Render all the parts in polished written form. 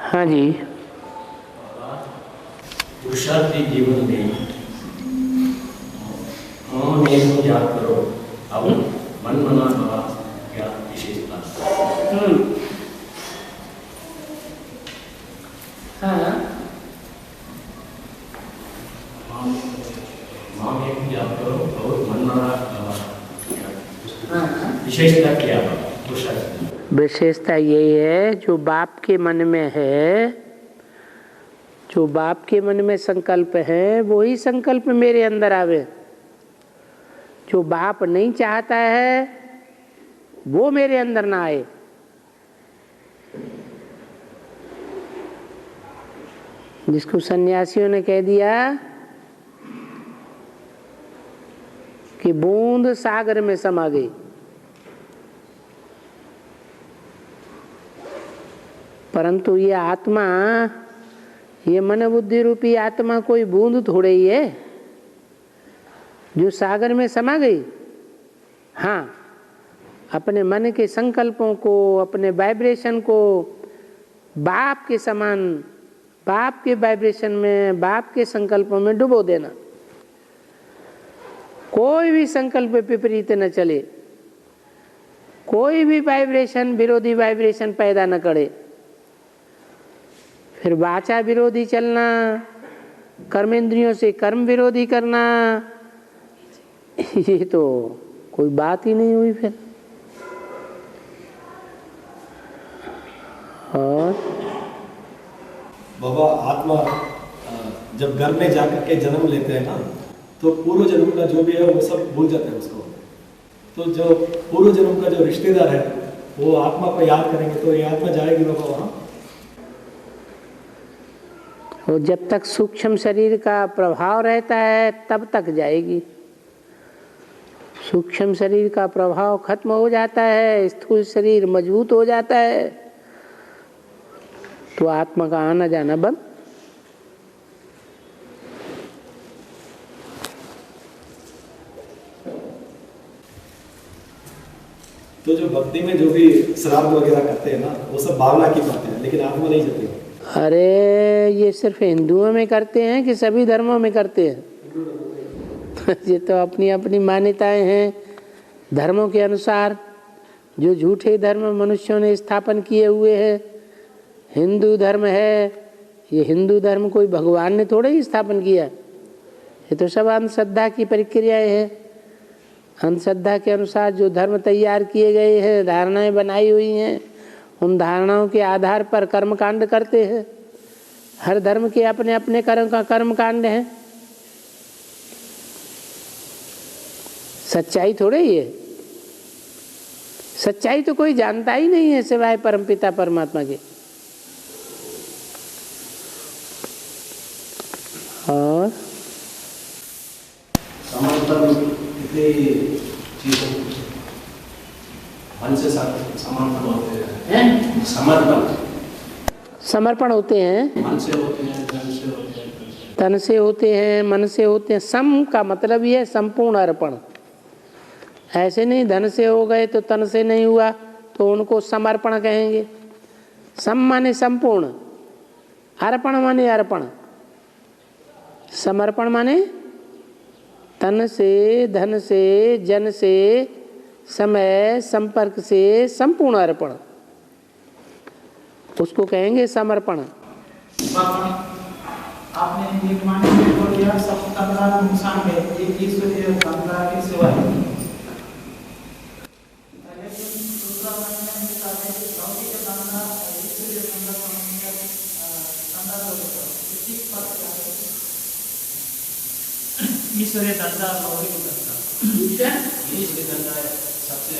हाँ जी। पुरुषार्थी जीवन में मैं को याद करो अब मन मना भवा क्या विशेषता। हाँ, माँ को याद करो और मन मना भवा क्या विशेषता क्या पुरुषार्थी। विशेषता यही है जो बाप के मन में है, जो बाप के मन में संकल्प है वही संकल्प मेरे अंदर आवे। जो बाप नहीं चाहता है वो मेरे अंदर ना आए। जिसको सन्यासियों ने कह दिया कि बूंद सागर में समा गई, परंतु ये आत्मा, ये मन बुद्धि रूपी आत्मा कोई बूंद थोड़े ही है जो सागर में समा गई। हाँ, अपने मन के संकल्पों को, अपने वाइब्रेशन को बाप के समान, बाप के वाइब्रेशन में, बाप के संकल्पों में डुबो देना। कोई भी संकल्प विपरीत न चले, कोई भी वाइब्रेशन विरोधी वाइब्रेशन पैदा न करे। फिर वाचा विरोधी चलना, कर्मेंद्रियों से कर्म विरोधी करना, ये तो कोई बात ही नहीं हुई फिर। और बाबा आत्मा जब घर में जाकर के जन्म लेते हैं ना, तो पूर्व जन्म का जो भी है वो सब भूल जाते हैं उसको। तो जो पूर्व जन्म का जो रिश्तेदार है वो आत्मा को याद करेंगे तो ये आत्मा जाएगी बाबा वहाँ। और जब तक सूक्ष्म शरीर का प्रभाव रहता है तब तक जाएगी। सूक्ष्म शरीर का प्रभाव खत्म हो जाता है, स्थूल शरीर मजबूत हो जाता है, तो आत्मा का आना जाना बंद। तो जो भक्ति में जो भी श्राद्ध वगैरह करते हैं ना, वो सब भावना की बातें हैं, लेकिन आत्मा नहीं जाती। अरे ये सिर्फ हिंदुओं में करते हैं कि सभी धर्मों में करते हैं? ये तो अपनी अपनी मान्यताएं हैं। धर्मों के अनुसार जो झूठे धर्म मनुष्यों ने स्थापन किए हुए हैं, हिंदू धर्म है, ये हिंदू धर्म कोई भगवान ने थोड़े ही स्थापन किया, ये तो सब अंधश्रद्धा की प्रक्रियाएं हैं। अंधश्रद्धा के अनुसार जो धर्म तैयार किए गए हैं, धारणाएं बनाई हुई हैं, उन धारणाओं के आधार पर कर्मकांड करते हैं। हर धर्म के अपने अपने कर्मकांड हैं। सच्चाई थोड़े ही है। सच्चाई तो कोई जानता ही नहीं है सिवाय परमपिता परमात्मा के। और समर्पण कितनी चीजों मन से समर्पण होते हैं। समर्पण होते हैं, मन से होते हैं, धन से होते हैं, तन से होते हैं, मन से होते हैं। सम का मतलब ही है संपूर्ण अर्पण। ऐसे नहीं धन से हो गए तो तन से नहीं हुआ तो उनको समर्पण कहेंगे। सम माने संपूर्ण, अर्पण माने अर्पण। समर्पण माने तन से, धन से, जन से, समय, संपर्क से संपूर्ण अर्पण, उसको कहेंगे समर्पण। आपने एक माने में बोल दिया सब तंत्रा नुकसान है, एक ईश्वरीय तंत्रा की सेवा है। दूसरा माने में कहते हैं लौकिक तंत्रा ईश्वरीय तंत्रा को मिलकर तंत्रा को ठीक फर्क क्या है? ईश्वरीय तंत्रा लौकिक तंत्रा, ईश्वरीय तंत्र सबसे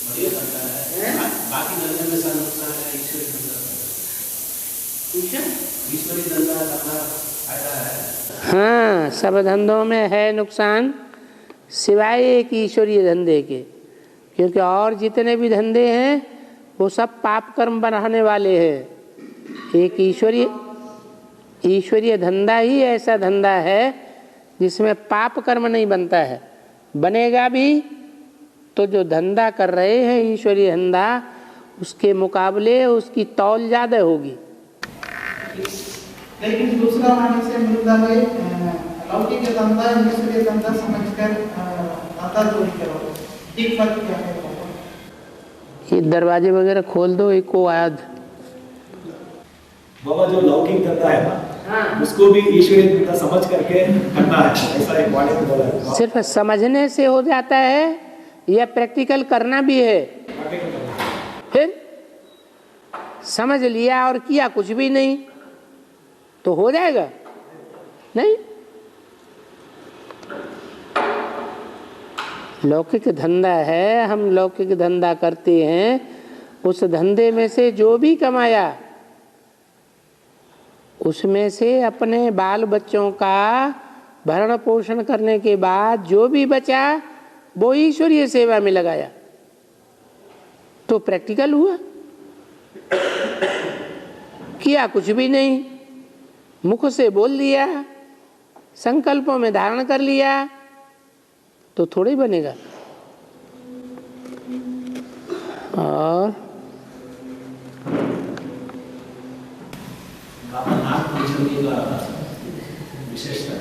बढ़िया तंत्र है। बाकी धंधे में सब नुकसान है, ईश्वरीय तंत्र ईश्वरीय तंत्र का फायदा है। हाँ, सब धंधों में है नुकसान सिवाय एक ईश्वरीय धंधे के, क्योंकि और जितने भी धंधे हैं वो सब पाप कर्म बढ़ाने वाले हैं। एक ईश्वरीय धंधा ही ऐसा धंधा है जिसमें पाप कर्म नहीं बनता है। बनेगा भी तो जो धंधा कर रहे हैं ईश्वरीय धंधा, उसके मुकाबले उसकी तौल ज़्यादा होगी। लेकिन दूसरा वाणी से मृदा में लौकिक धंधा ईश्वरीय धंधा समझकर धंधा चोरी करो, ठीक बात क्या है? ये दरवाजे वगैरह खोल दो, एक को आया। बाबा जो लौकिक धंधा है ना, उसको भी ईश्वरीय धंधा समझ करके करना है, ऐसा एक वाणी में बोला है। सिर्फ समझने से हो जाता है या प्रैक्टिकल करना भी है? फिर समझ लिया और किया कुछ भी नहीं तो हो जाएगा? नहीं। लौकिक धंधा है, हम लौकिक धंधा करते हैं, उस धंधे में से जो भी कमाया उसमें से अपने बाल बच्चों का भरण पोषण करने के बाद जो भी बचा वो ईश्वरीय सेवा में लगाया तो प्रैक्टिकल हुआ। किया कुछ भी नहीं, मुख से बोल दिया, संकल्पों में धारण कर लिया तो थोड़ी बनेगा। और नाग पंचमी का विशेषता,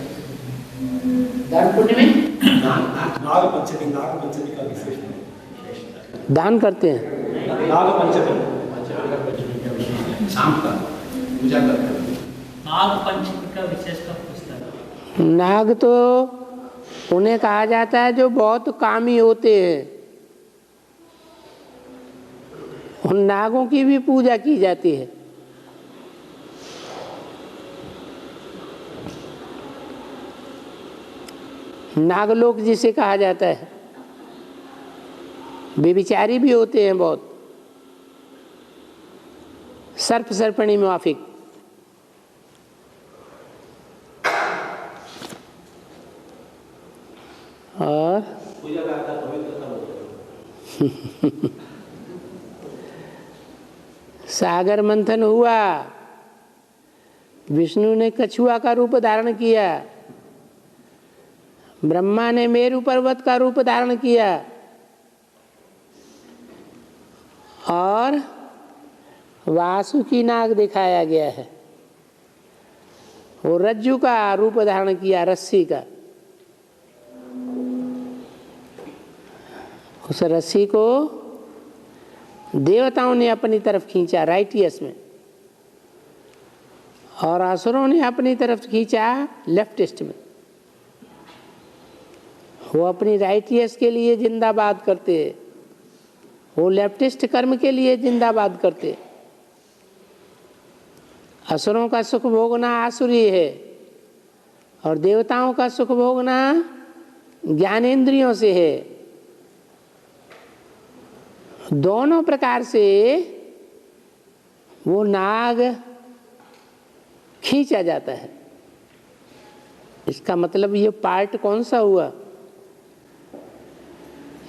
दान पुण्य में नाग पंचमी का विशेषता दान करते हैं। नाग पंचमी शाम का पूजा करते हैं। नाग पंचमी का विशेषता पूछता है। नाग तो उन्हें कहा जाता है जो बहुत कामी होते हैं, उन नागों की भी पूजा की जाती है। नागलोक जिसे कहा जाता है, बेविचारी भी होते हैं बहुत, सर्प सर्पणी मुआफिक। और पूजा का आता पवित्रता होता है। सागर मंथन हुआ, विष्णु ने कछुआ का रूप धारण किया, ब्रह्मा ने मेरु पर्वत का रूप धारण किया और वासुकी नाग दिखाया गया है। वो रज्जु का रूप धारण किया, रस्सी का। उस रस्सी को देवताओं ने अपनी तरफ खींचा राइटियस में, और असुरों ने अपनी तरफ खींचा लेफ्टिस्ट में। वो अपनी राइटियस के लिए जिंदाबाद करते, वो लेफ्टिस्ट कर्म के लिए जिंदाबाद करते। असुरों का सुख भोगना आसुरी है और देवताओं का सुख भोगना ज्ञानेंद्रियों से है। दोनों प्रकार से वो नाग खींचा जाता है। इसका मतलब ये पार्ट कौन सा हुआ?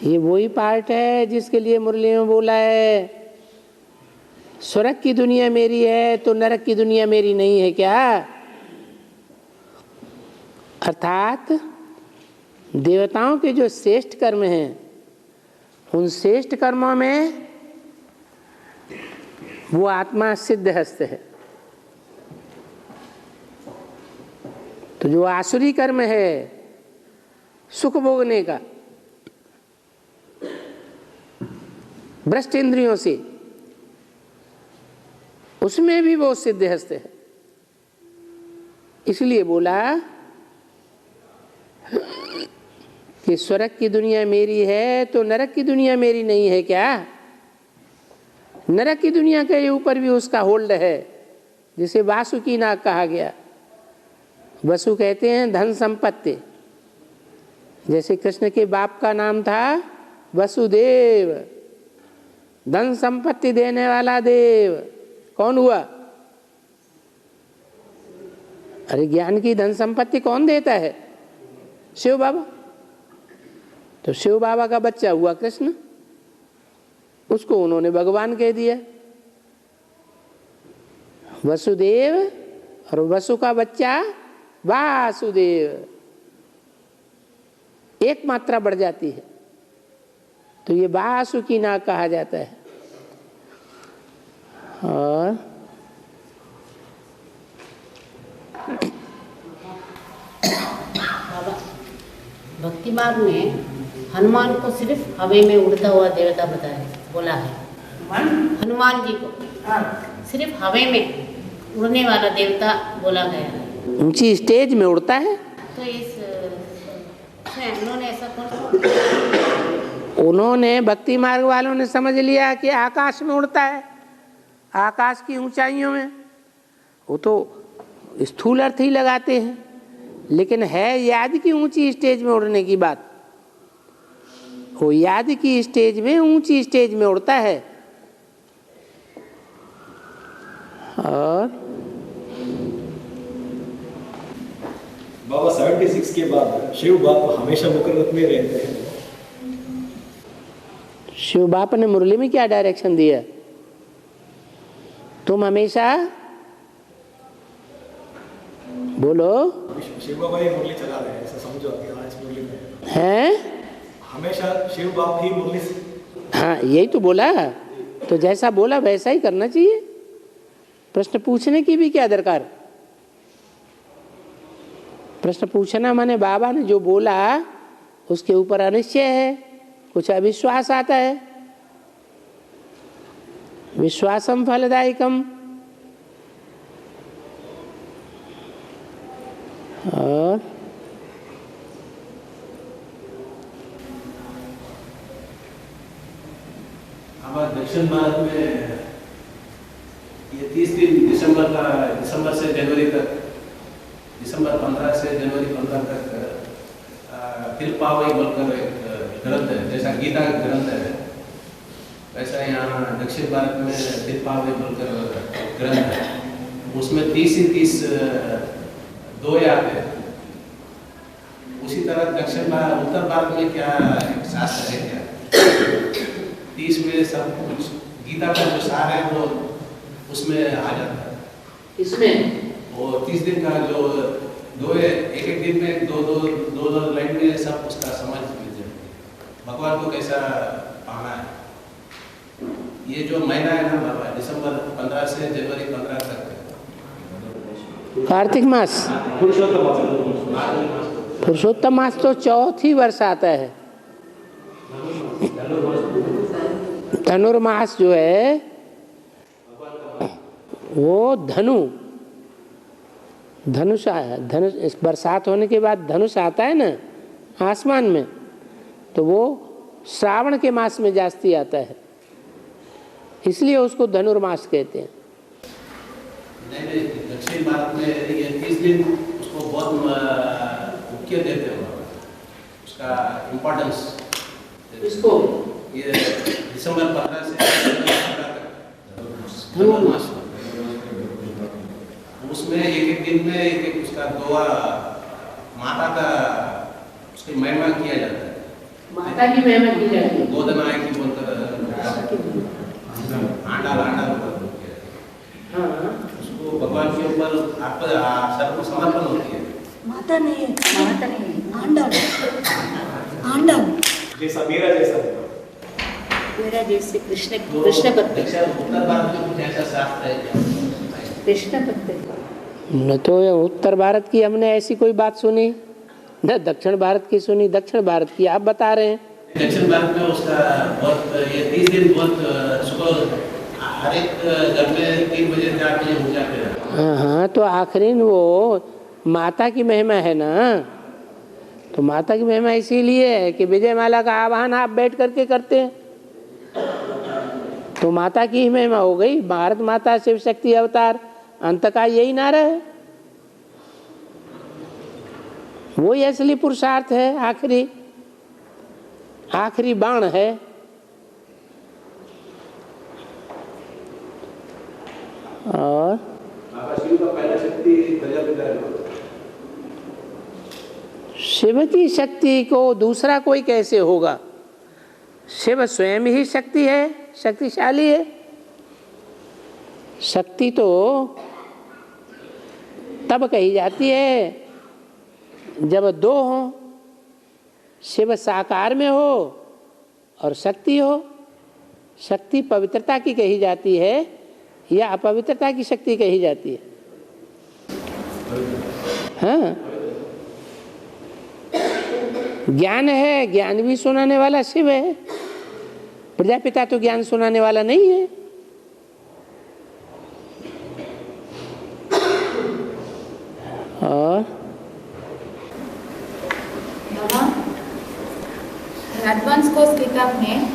ये वही पार्ट है जिसके लिए मुरली में बोला है, स्वर्ग की दुनिया मेरी है तो नरक की दुनिया मेरी नहीं है क्या? अर्थात देवताओं के जो श्रेष्ठ कर्म हैं, उन श्रेष्ठ कर्मों में वो आत्मा सिद्ध हस्त है। तो जो आसुरी कर्म है सुख भोगने का भ्रष्ट इंद्रियों से, उसमें भी वो सिद्ध हस्त है। इसलिए बोला कि स्वर्ग की दुनिया मेरी है तो नरक की दुनिया मेरी नहीं है क्या? नरक की दुनिया के ऊपर भी उसका होल्ड है, जिसे वासुकी नाग कहा गया। वसु कहते हैं धन संपत्ति। जैसे कृष्ण के बाप का नाम था वसुदेव, धन संपत्ति देने वाला देव। कौन हुआ? अरे ज्ञान की धन संपत्ति कौन देता है? शिव बाबा। तो शिव बाबा का बच्चा हुआ कृष्ण, उसको उन्होंने भगवान कह दिया। वसुदेव और वसु का बच्चा वासुदेव, एक मात्रा बढ़ जाती है तो ये वासुकी नाग कहा जाता है। और बाबा भक्ति मार्ग में हनुमान को सिर्फ हवा में उड़ता हुआ देवता बताया बोला है। हनुमान जी को सिर्फ हवा में उड़ने वाला देवता बोला गया है। ऊंची स्टेज में उड़ता है। तो उन्होंने ऐसा कौन उन्होंने भक्ति मार्ग वालों ने समझ लिया कि आकाश में उड़ता है, आकाश की ऊंचाइयों में। वो तो स्थूल अर्थ ही लगाते हैं, लेकिन है याद की ऊंची स्टेज में उड़ने की बात। वो याद की स्टेज में, ऊंची स्टेज में उड़ता है। और बाबा 76 के बाद शिव बाप हमेशा मुकर्रत में रहते हैं। शिव बाप ने मुरली में क्या डायरेक्शन दिया? तुम हमेशा बोलो। शिव बाबा ही मुरली चला रहे हैं, ऐसा समझो आज मुरली में हैं? हमेशा शिव बाप ही मुरली। हाँ, यही तो बोला। तो जैसा बोला वैसा ही करना चाहिए। प्रश्न पूछने की भी क्या दरकार? प्रश्न पूछना माने बाबा ने जो बोला उसके ऊपर अनिश्चय है, कुछ अविश्वास आता है। विश्वासम फलदायकम। और हमारे दक्षिण भारत में ये 30 दिन दिसंबर से जनवरी तक, दिसंबर 15 से जनवरी 15 तक तिलपावई बोलकर एक ग्रंथ है, जैसा गीता का ग्रंथ है वैसा यहाँ दक्षिण भारत में तिलपावई बोलकर ग्रंथ है। उसमें 30 ही 30 दो आते हैं। उसी तरह उत्तर भारत में क्या एक शास्त्र है क्या 30 में सब कुछ गीता का जो सार है वो उसमें आ जाता है। इसमें और 30 दिन का जो एक दिन में दो लाइन में सब उसका समझ मिल जाती है, भगवान को कैसा पाना है। ये जो महीना है ना बाबा, दिसंबर 15 से जनवरी 15 तक कार्तिक मास, पुरुषोत्तम मास तो चौथी वर्ष आता है। धनुर्मास जो है वो धनुष बरसात होने के बाद धनुष आता है ना आसमान में, तो वो श्रावण के मास में जास्ती आता है, इसलिए उसको धनुर्मास कहते हैं। नहीं, दक्षिण भारत में ये 30 दिन उसको बहुत मुख्य देते हैं, उसका इम्पोर्टेंस। इसको ये दिसंबर 15 से धनुर्मास, उसमें एक दिन में एक उसका दुआ माता का उसकी महिमा किया जाता है। माता की महिमा की जाती है। गोदनाय की बोलकर आंडा उसको भगवान के ऊपर सर्व समर्पण होती है। माता नहीं है, आंडा जैसा मेरा जैसे कृष्ण भक्त। उत्तर भारत में कुछ ऐसा शास्त्र है कृष्ण भक्त न तो उत्तर भारत की हमने ऐसी कोई बात सुनी, न दक्षिण भारत की सुनी। दक्षिण भारत की आप बता रहे हैं। दक्षिण भारत में उसका बहुत ये 30 दिन बहुत सुबह हर एक घर में 3 बजे 4 बजे हो जाते हैं। हाँ, तो आखिरी वो माता की महिमा है ना। तो माता की महिमा इसीलिए है कि विजय माला का आवाहन आप बैठ करके करते हैं, तो माता की ही महिमा हो गई। भारत माता शिव शक्ति अवतार अंत का यही नारा है, वही असली पुरुषार्थ है, आखिरी बाण है। और शिव की शक्ति को दूसरा कोई कैसे होगा? शिव स्वयं ही शक्ति है, शक्तिशाली है। शक्ति तो तब कही जाती है जब दो हो, शिव साकार में हो और शक्ति हो। शक्ति पवित्रता की कही जाती है या अपवित्रता की शक्ति कही जाती है? हाँ, ज्ञान है, ज्ञान भी सुनाने वाला शिव है। प्रजापिता तो ज्ञान सुनाने वाला नहीं है। और एडवांस कोर्स किताब में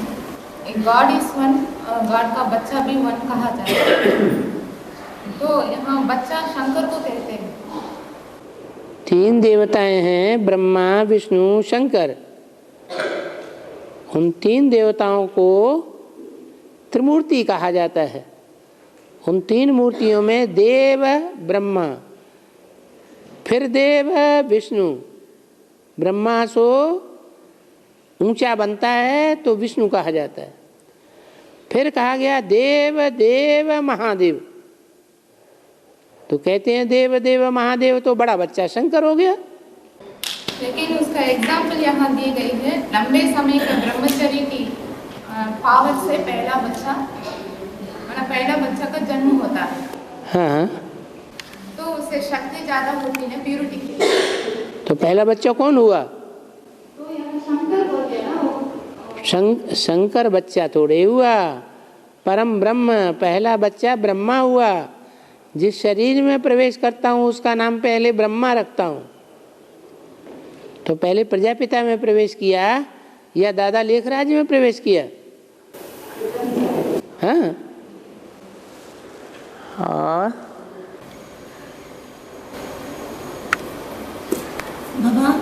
गॉड इज वन, गॉड का बच्चा भी वन कहा जाता है, तो यहाँ बच्चा शंकर को कहते हैं। 3 देवताएं हैं, ब्रह्मा, विष्णु, शंकर। उन 3 देवताओं को त्रिमूर्ति कहा जाता है। उन 3 मूर्तियों में देव ब्रह्मा, फिर देव विष्णु। ब्रह्मा सो ऊंचा बनता है तो विष्णु कहा जाता है। फिर कहा गया देव देव महादेव, तो कहते हैं देव देव महादेव, तो बड़ा बच्चा शंकर हो गया। लेकिन उसका एग्जाम्पल यहाँ दी गई है, लंबे समय का ब्रह्मचर्य की पावर से पहला बच्चा का जन्म होता है। हाँ, तो उससे शक्ति ज्यादा होती है, प्यूरिटी की। तो पहला बच्चा कौन हुआ? तो यहाँ शंकर बोलते हैं ना वो। शंकर बच्चा थोड़े हुआ, परम ब्रह्म पहला बच्चा ब्रह्मा हुआ। जिस शरीर में प्रवेश करता हूँ उसका नाम पहले ब्रह्मा रखता हूँ। तो पहले प्रजापिता में प्रवेश किया या दादा लेखराज में प्रवेश किया? हाँ। और बाबा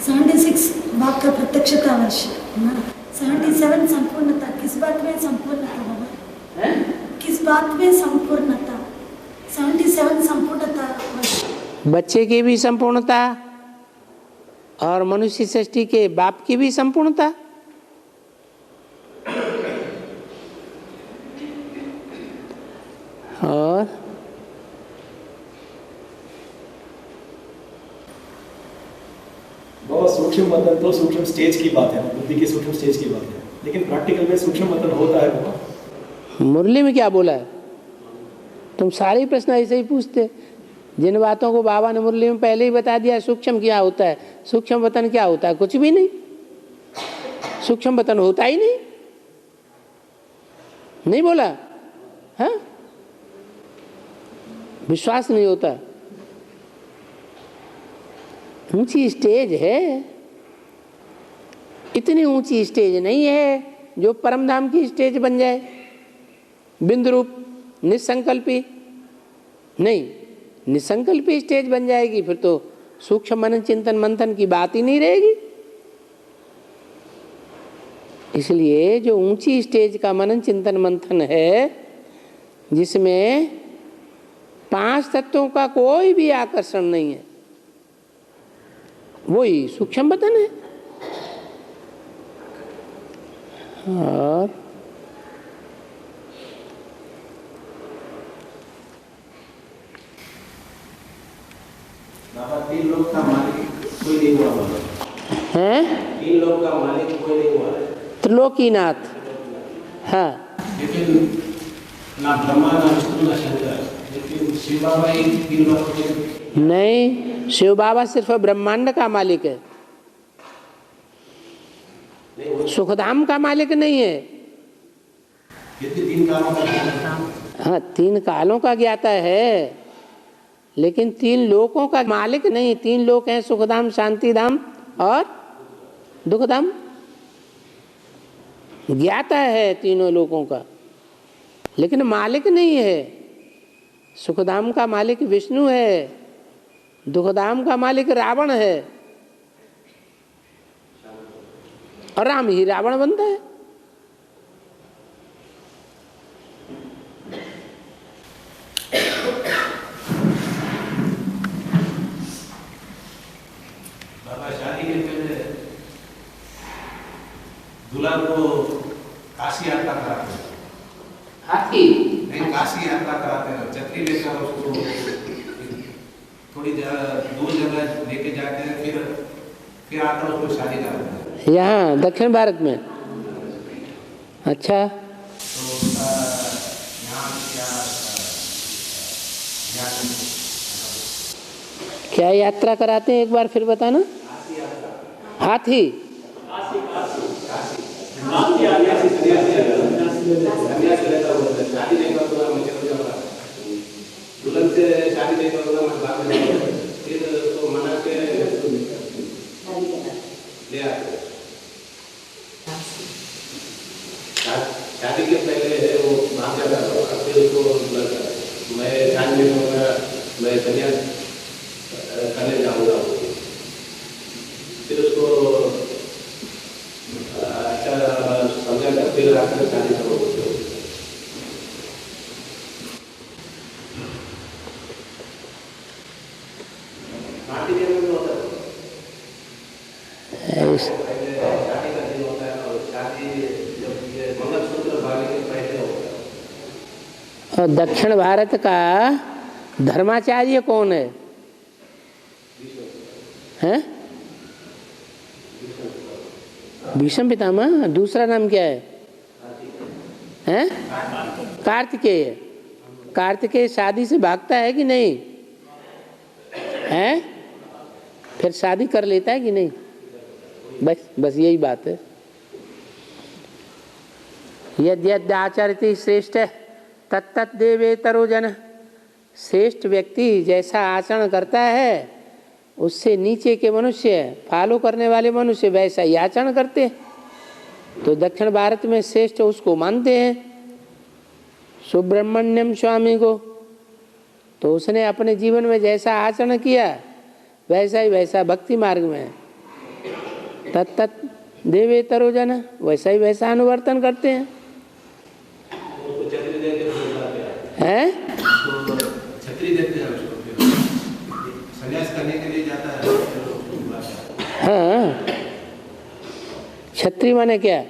76 बाप का प्रत्यक्षता वर्ष ना, 77 संपूर्णता। किस बात में संपूर्णता बाबा? किस बात में संपूर्णता? 77 संपूर्णता वर्ष। बच्चे की भी संपूर्णता और मनुष्य सृष्टि के बाप की भी संपूर्णता। और बहुत सूक्ष्म मतन तो सूक्ष्म स्टेज की बात है, बुद्धि की सूक्ष्म स्टेज की बात है, लेकिन प्रैक्टिकल में सूक्ष्म मतन होता है बाबा। मुरली में क्या बोला है? तुम सारे प्रश्न ऐसे ही पूछते। जिन बातों को बाबा ने मुरली में पहले ही बता दिया, सूक्ष्म क्या होता है, सूक्ष्म वतन क्या होता है, कुछ भी नहीं। सूक्ष्म वतन होता ही नहीं बोला। हाँ, विश्वास नहीं होता। ऊंची स्टेज है, इतनी ऊंची स्टेज नहीं है जो परमधाम की स्टेज बन जाए, बिंदु रूप निसंकल्पी नहीं। निसंकल्पी स्टेज बन जाएगी फिर तो सूक्ष्म मनन चिंतन मंथन की बात ही नहीं रहेगी। इसलिए जो ऊंची स्टेज का मनन चिंतन मंथन है, जिसमें 5 तत्वों का कोई भी आकर्षण नहीं है, वही सूक्ष्म वतन है। और बाबा 3 लोग का मालिक कोई नहीं हुआ हैं? 3 लोग का मालिक कोई नहीं हुआ। त्रिलोकीनाथ। हाँ, लेकिन ना ब्रह्मा ना विष्णु ना शंकर, लेकिन शिव बाबा ही 3 लोग के नहीं, शिव बाबा सिर्फ ब्रह्मांड का मालिक है, सुखधाम का मालिक नहीं है। कितने 3 कालों का? हाँ, 3 कालों का ज्ञाता है, लेकिन 3 लोकों का मालिक नहीं। 3 लोक हैं, सुखधाम, शांतिधाम और दुखधाम। ज्ञाता है तीनों लोकों का, लेकिन मालिक नहीं है। सुखधाम का मालिक विष्णु है, दुखधाम का मालिक रावण है, और राम ही रावण बनता है। बाबा शादी के पहले दूल्हा को काशी यात्रा कराते हैं। हाथी नहीं, काशी यात्रा कराते हैं, छतरी लेकर उसको थोड़ी दूर जगह लेके जाते हैं, फिर आकर उसको शादी कराते हैं। यहाँ दक्षिण भारत में। अच्छा, तो उसका यहाँ क्या यात्रा कराते हैं, एक बार फिर बताना। हाथी। सन्यासी लेता हूँ, शादी नहीं करता हूँ, मैं चला जाऊँगा। दुल्हन से शादी नहीं करूँगा, मैं बाद में फिर तो मना के ले आते। शादी के पहले वो भाग जाता था, फिर उसको मैं शादी नहीं करूँगा, मैं सन्यास करने जाऊँगा। फिर उसको अच्छा समझा कर फिर आकर शादी करो। और दक्षिण भारत का धर्माचार्य कौन है? हैं? भीष्म पितामह। दूसरा नाम क्या है? हैं? कार्तिकेय। कार्तिकेय शादी से भागता है कि नहीं? हैं? फिर शादी कर लेता है कि नहीं? बस यही बात है। यद्यद् आचरति श्रेष्ठ तत्तत् देवेतरो जन। श्रेष्ठ व्यक्ति जैसा आचरण करता है उससे नीचे के मनुष्य, फॉलो करने वाले मनुष्य वैसा ही आचरण करते हैं। तो दक्षिण भारत में श्रेष्ठ उसको मानते हैं, सुब्रह्मण्यम स्वामी को। तो उसने अपने जीवन में जैसा आचरण किया वैसा ही वैसा भक्ति मार्ग में है। तत्तत् देवेतरो जन, वैसा ही वैसा अनुवर्तन करते हैं। हैं? छतरी देते हैं उसको, संन्यास करने के लिए जाता है। हाँ, छत्री माने क्या?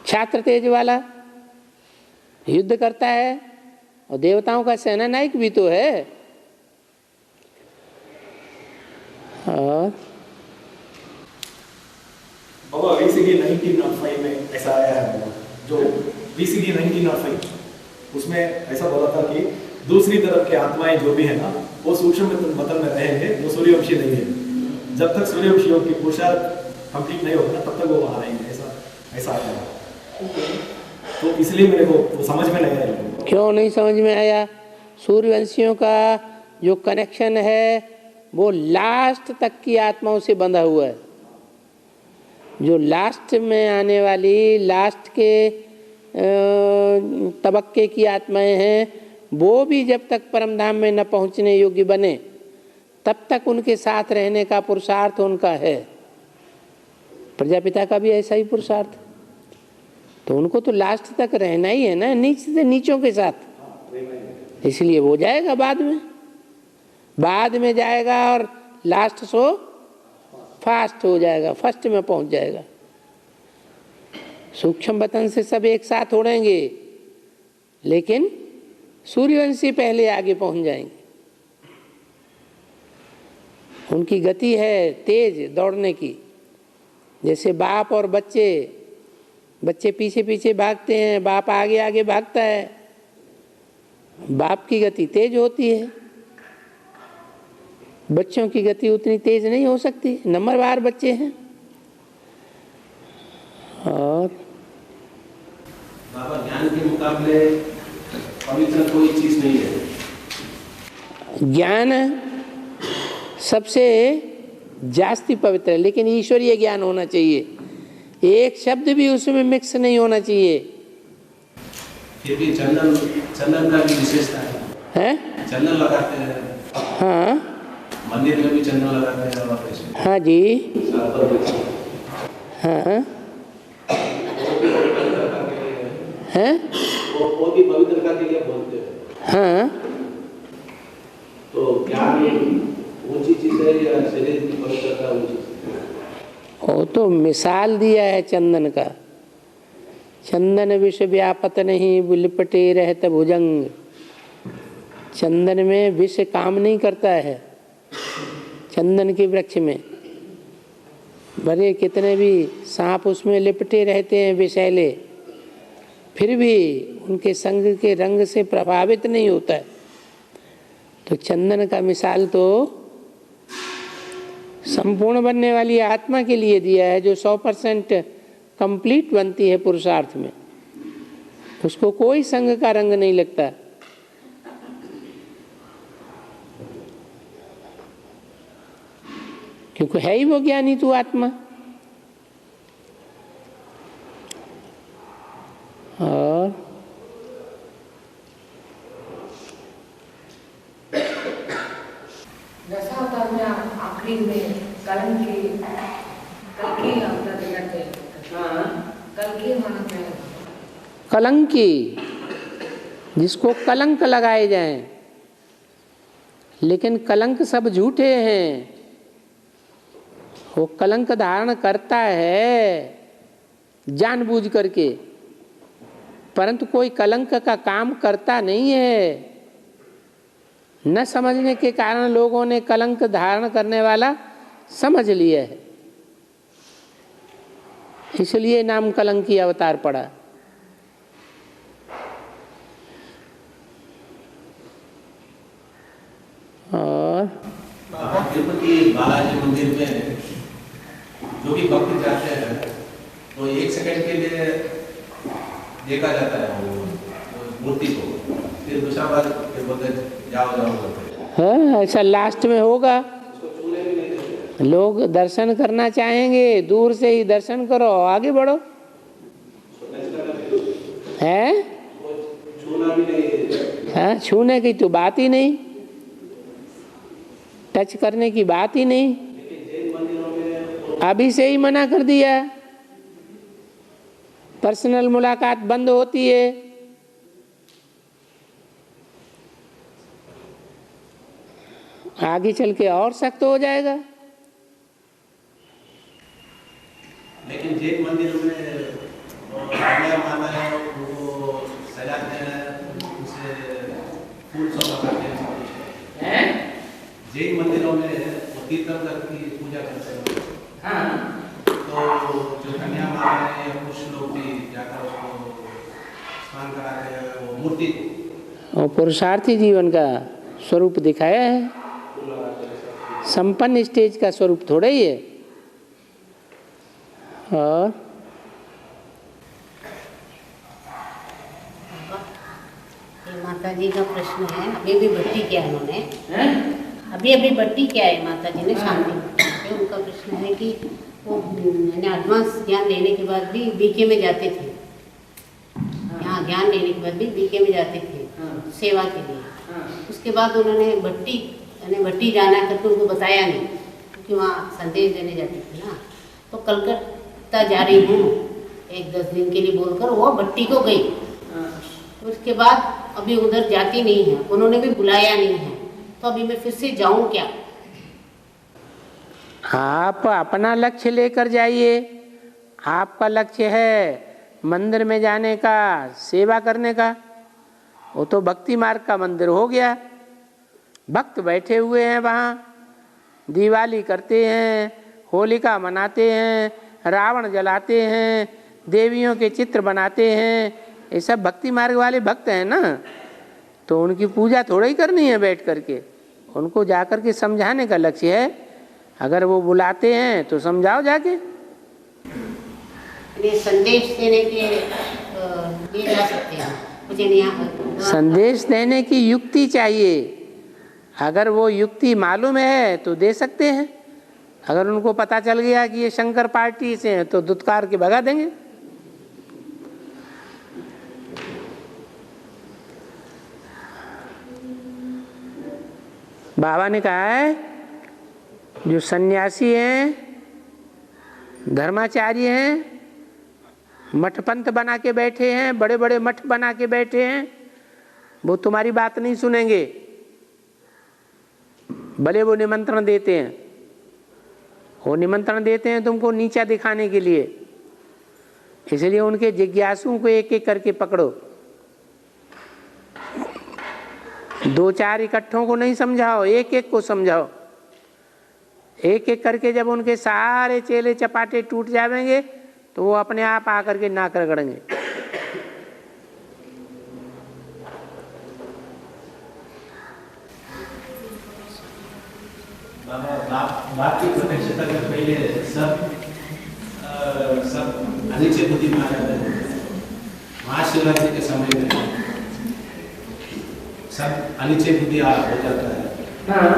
छात्र तेज वाला, युद्ध करता है और देवताओं का सेना नायक भी तो है। और बाबा VCD 1905 में ऐसा आया है, जो VCD 1905 उसमें ऐसा बोला था कि दूसरी तरफ के आत्माएं जो भी है ना वो सूक्ष्म मतन में रहेंगे, वो सूर्यवंशी नहीं है। जब तक सूर्यवंशियों की पुरुषार्थ कंप्लीट नहीं होगा ना तब तक वो वहाँ रहेंगे। ऐसा आया है। तो इसलिए मेरे को वो समझ में नहीं आया। क्यों नहीं समझ में आया? सूर्यवंशियों का जो कनेक्शन है वो लास्ट तक की आत्माओं से बंधा हुआ है। जो लास्ट में आने वाली, लास्ट के तबक्के की आत्माएं हैं, वो भी जब तक परमधाम में न पहुंचने योग्य बने तब तक उनके साथ रहने का पुरुषार्थ उनका है। प्रजापिता का भी ऐसा ही पुरुषार्थ। तो उनको तो लास्ट तक रहना ही है ना, नीच से नीचों के साथ। इसलिए वो जाएगा बाद में जाएगा और लास्ट सो फास्ट हो जाएगा, फर्स्ट में पहुंच जाएगा। सूक्ष्म वतन से सब एक साथ उड़ेंगे, लेकिन सूर्यवंशी पहले आगे पहुंच जाएंगे। उनकी गति है तेज दौड़ने की। जैसे बाप और बच्चे पीछे पीछे भागते हैं, बाप आगे आगे भागता है। बाप की गति तेज होती है, बच्चों की गति उतनी तेज नहीं हो सकती, नंबरवार बच्चे हैं। और बाबा ज्ञान के मुकाबले पवित्र कोई चीज नहीं है। ज्ञान सबसे जास्ती पवित्र है, लेकिन ईश्वरीय ज्ञान होना चाहिए। एक शब्द भी उसमें मिक्स नहीं होना चाहिए। फिर भी चंदन का भी विशेषता है। चंदन लगाते हैं। हाँ, मंदिर में भी चंदन लगाते हैं और ऐसे। हाँ जी, हाँ हैं? वो भी पवित्रता के लिए बोलते हैं। हाँ, तो ज्ञान ऊंची चीज है या शरीर की पवित्रता ऊंची? वो तो मिसाल दिया है चंदन का। चंदन विष व्यापत नहीं लिपटे रहत भुजंग। चंदन में विष काम नहीं करता है। चंदन के वृक्ष में भले कितने भी सांप उसमें लिपटे रहते हैं विषैले, फिर भी उनके संग के रंग से प्रभावित नहीं होता है। तो चंदन का मिसाल तो संपूर्ण बनने वाली आत्मा के लिए दिया है, जो 100% कंप्लीट बनती है पुरुषार्थ में, उसको कोई संग का रंग नहीं लगता। क्योंकि है ही वो ज्ञानी तू आत्मा। और दशावतार में आखिरी में कलंकी अवतार दिखाते हैं। कलंकी मानते हैं, कलंकी, जिसको कलंक लगाए जाएं, लेकिन कलंक सब झूठे हैं। वो कलंक धारण करता है जानबूझ करके, परंतु कोई कलंक का काम करता नहीं है। न समझने के कारण लोगों ने कलंक धारण करने वाला समझ लिया है, इसलिए नाम कलंकी अवतार पड़ा। और तिरुपति बालाजी मंदिर में जो भी भक्त जाते हैं तो 1 सेकंड के लिए देखा जाता है वो मूर्ति को, फिर दूसरा बार फिर बोलते जाओ करते। हाँ, ऐसा लास्ट में होगा। लोग दर्शन करना चाहेंगे, दूर से ही दर्शन करो, आगे बढ़ो। है हाँ, छूने की तो बात ही नहीं, टच करने की बात ही नहीं, अभी से ही मना कर दिया। पर्सनल मुलाकात बंद होती है। आगे चल के और सख्त हो जाएगा। लेकिन जैन मंदिरों में माला है वो सजाते हैं, उसे फूल सब लगाते हैं। जैन मंदिरों में वो तीर्थंकर की पूजा करते हैं। हाँ। तो जो कन्या माता है या कुछ लोग भी जाकर उसको स्नान कराते हैं, वो मूर्ति और पुरुषार्थी जीवन का स्वरूप दिखाया है। संपन्न स्टेज का स्वरूप थोड़ा ही है। और माता जी का प्रश्न है, अभी भट्टी किया है उन्होंने, अभी भट्टी किया है माता जी ने शांति। उनका प्रश्न है कि वो एडवांस ज्ञान लेने के बाद भी बीके में जाते थे, यहाँ ज्ञान लेने के बाद भी बीके में जाते थे सेवा के लिए। उसके बाद उन्होंने भट्टी जाना करके उनको बताया नहीं, क्योंकि वहाँ संदेश देने जाते थे ना। तो कलकत्ता जा रही हूँ 1-10 दिन के लिए बोलकर वो भट्टी को गई। उसके बाद अभी उधर जाती नहीं है, उन्होंने भी बुलाया नहीं है, तो अभी मैं फिर से जाऊँ क्या? आप अपना लक्ष्य लेकर जाइए। आपका लक्ष्य है मंदिर में जाने का, सेवा करने का, वो तो भक्ति मार्ग का मंदिर हो गया। भक्त बैठे हुए हैं वहाँ, दिवाली करते हैं, होलिका मनाते हैं, रावण जलाते हैं, देवियों के चित्र बनाते हैं, ये सब भक्ति मार्ग वाले भक्त हैं ना। तो उनकी पूजा थोड़ा ही करनी है बैठ करके, उनको जाकर के समझाने का लक्ष्य है। अगर वो बुलाते हैं तो समझाओ जाके। संदेश देने के लिए जा सकते हैं, मुझे नहीं। संदेश देने की युक्ति चाहिए। अगर वो युक्ति मालूम है तो दे सकते हैं। अगर उनको पता चल गया कि ये शंकर पार्टी से हैं तो दुत्कार के भगा देंगे। बाबा ने कहा है जो सन्यासी हैं, धर्माचार्य हैं, मठपंथ बना के बैठे हैं, बड़े बड़े मठ बना के बैठे हैं, वो तुम्हारी बात नहीं सुनेंगे। भले वो निमंत्रण देते हैं, वो निमंत्रण देते हैं तुमको नीचा दिखाने के लिए, इसलिए उनके जिज्ञासुओं को एक एक करके पकड़ो। 2-4 इकट्ठों को नहीं समझाओ, एक एक को समझाओ। एक एक करके जब उनके सारे चेले चपाटे टूट जाएंगे तो वो अपने आप आकर के नाक रगड़ेंगे। बाप की प्रत्यक्षता के पहले सब अनिश्चित बुद्धि में आ जाते हैं। महाशिवरात्रि के समय में सब अनिश्चित बुद्धि हो जाता है। हाँ,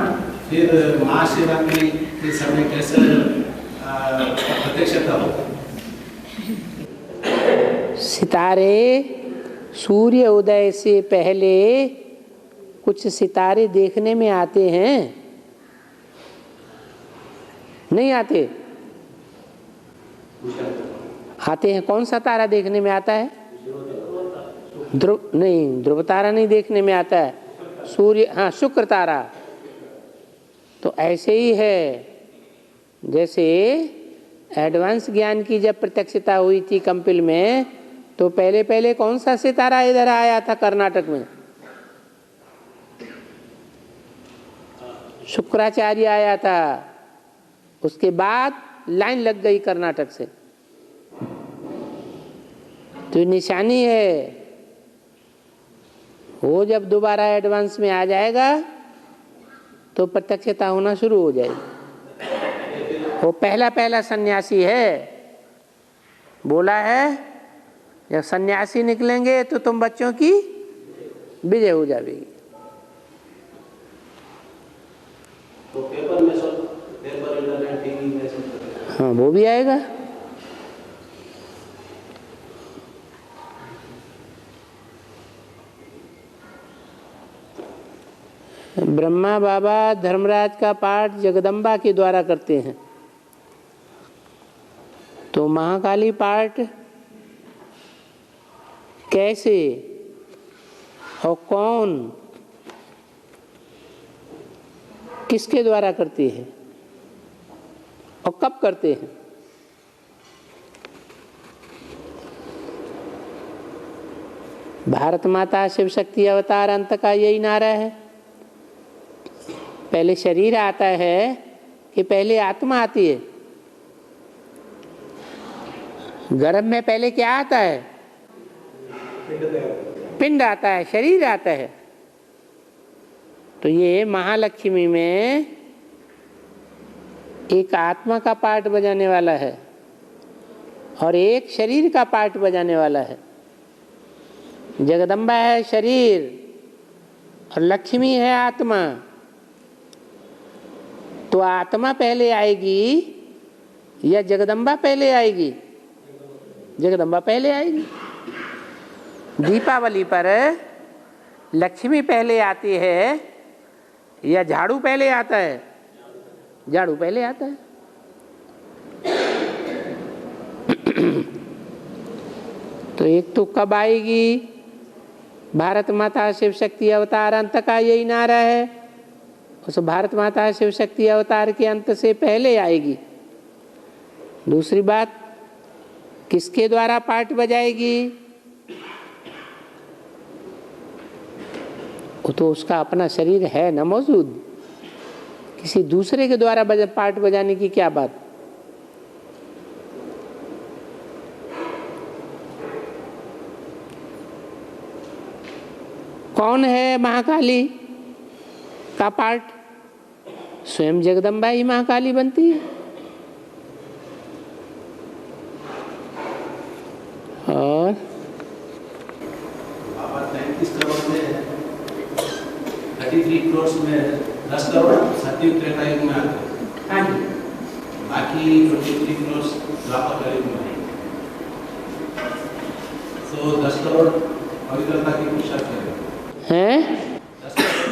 फिर महाशिवरात्रि के समय कैसे प्रत्यक्षता होता है? सितारे सूर्य उदय से पहले कुछ सितारे देखने में आते हैं, नहीं आते? आते हैं। कौन सा तारा देखने में आता है? ध्रुव नहीं, ध्रुव तारा नहीं देखने में आता है। सूर्य, हाँ, शुक्र तारा। तो ऐसे ही है, जैसे एडवांस ज्ञान की जब प्रत्यक्षता हुई थी कंपिल में, तो पहले पहले कौन सा सितारा इधर आया था कर्नाटक में? शुक्राचार्य आया था। उसके बाद लाइन लग गई कर्नाटक से। तो निशानी है, वो जब दोबारा एडवांस में आ जाएगा तो प्रत्यक्षता होना शुरू हो जाएगी। वो पहला पहला सन्यासी है, बोला है जब सन्यासी निकलेंगे तो तुम बच्चों की विजय हो जाएगी। तो पेपर में सब, पेपर, इंटरनेट, टीवी में सब, हाँ, वो भी आएगा। ब्रह्मा बाबा धर्मराज का पाठ जगदम्बा के द्वारा करते हैं, तो महाकाली पाठ कैसे और कौन किसके द्वारा करती है और कब करते हैं? भारत माता शिव शक्ति अवतार अंत का यही नारा है। पहले शरीर आता है कि पहले आत्मा आती है? गर्भ में पहले क्या आता है? पिंड आता है, शरीर आता है। तो ये महालक्ष्मी में एक आत्मा का पार्ट बजाने वाला है और एक शरीर का पार्ट बजाने वाला है। जगदम्बा है शरीर और लक्ष्मी है आत्मा। तो आत्मा पहले आएगी या जगदम्बा पहले आएगी? जगदम्बा पहले आएगी। दीपावली पर लक्ष्मी पहले आती है या झाड़ू पहले आता है? झाड़ू पहले आता है। तो एक तो कब आएगी? भारत माता शिव शक्ति अवतार अंत का यही नारा है। उस भारत माता शिव शक्ति अवतार के अंत से पहले आएगी। दूसरी बात, किसके द्वारा पाठ बजाएगी? वो तो उसका अपना शरीर है ना मौजूद, किसी दूसरे के द्वारा पाठ बजाने की क्या बात? कौन है महाकाली का पाठ? स्वयं जगदम्बा ही महाकाली बनती है। और 33 करोड़ में 33 करोड़ में 10 करोड़ सतयुग त्रेता युग में आते हैं। बाकी 23 करोड़ द्वापर कलयुग में आए। तो 10 करोड़ पवित्रता की पुरुषार्थ करें हैं? 10 करोड़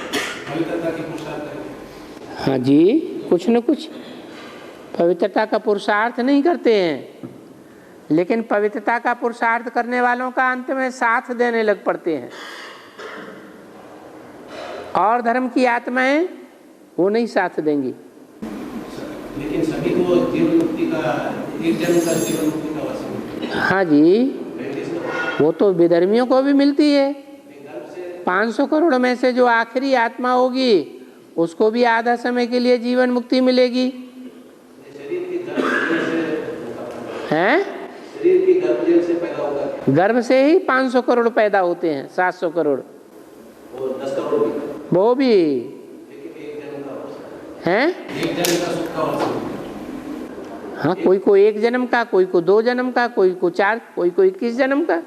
पवित्रता की पुरुषार्थ करें। हाँ जी, कुछ न कुछ पवित्रता का पुरुषार्थ नहीं करते हैं, लेकिन पवित्रता का पुरुषार्थ करने वालों का अंत में साथ देने लग पड़ते हैं। और धर्म की आत्माएं वो नहीं साथ देंगी। लेकिन सभी को जीवन मुक्ति का, एक जन्म का जीवन मुक्ति का वसीला। हाँ जी, वो तो विधर्मियों को भी मिलती है। 500 करोड़ में से जो आखिरी आत्मा होगी उसको भी आधा समय के लिए जीवन मुक्ति मिलेगी। हैं? शरीर की गर्भ से पैदा होता है। गर्भ से ही 500 करोड़ पैदा होते हैं, 700 करोड़ और 10 करोड़ भी। वो भी लेकिन एक जन्म का हैं? एक जन्म का सुख का वसीला। हाँ, कोई को 1 जन्म का, कोई को 2 जन्म का, कोई को 4, कोई को 21 जन्म का।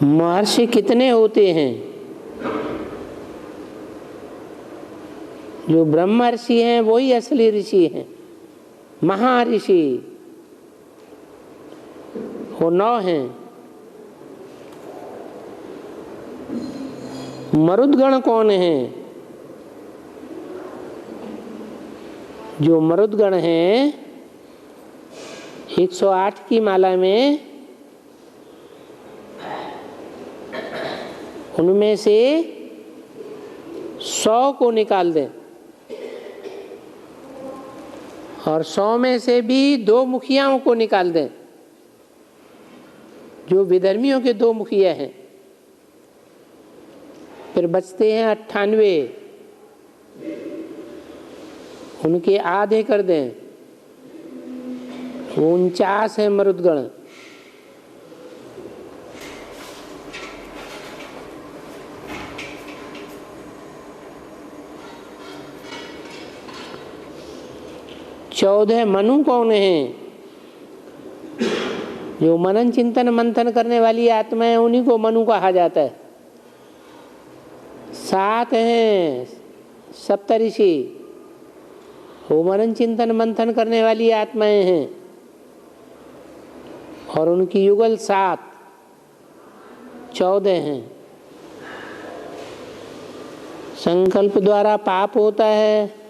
महर्षि कितने होते हैं? जो ब्रह्म ऋषि हैं वही असली ऋषि हैं, महर्षि वो 9 हैं। मरुदगण कौन हैं? जो मरुदगण हैं 108 की माला में, उनमें से 100 को निकाल दें और 100 में से भी 2 मुखियाओं को निकाल दें, जो विधर्मियों के 2 मुखिया हैं, फिर बचते हैं 98। उनके आधे कर दें, वो 49 है मरुदगण। चौदह मनु कौन है? जो मनन चिंतन मंथन करने वाली आत्मा है, उन्हीं को मनु कहा जाता है। 7 हैं सप्तऋषि, वो मनन चिंतन मंथन करने वाली आत्माएं हैं और उनकी युगल 7, 14 हैं। संकल्प द्वारा पाप होता है,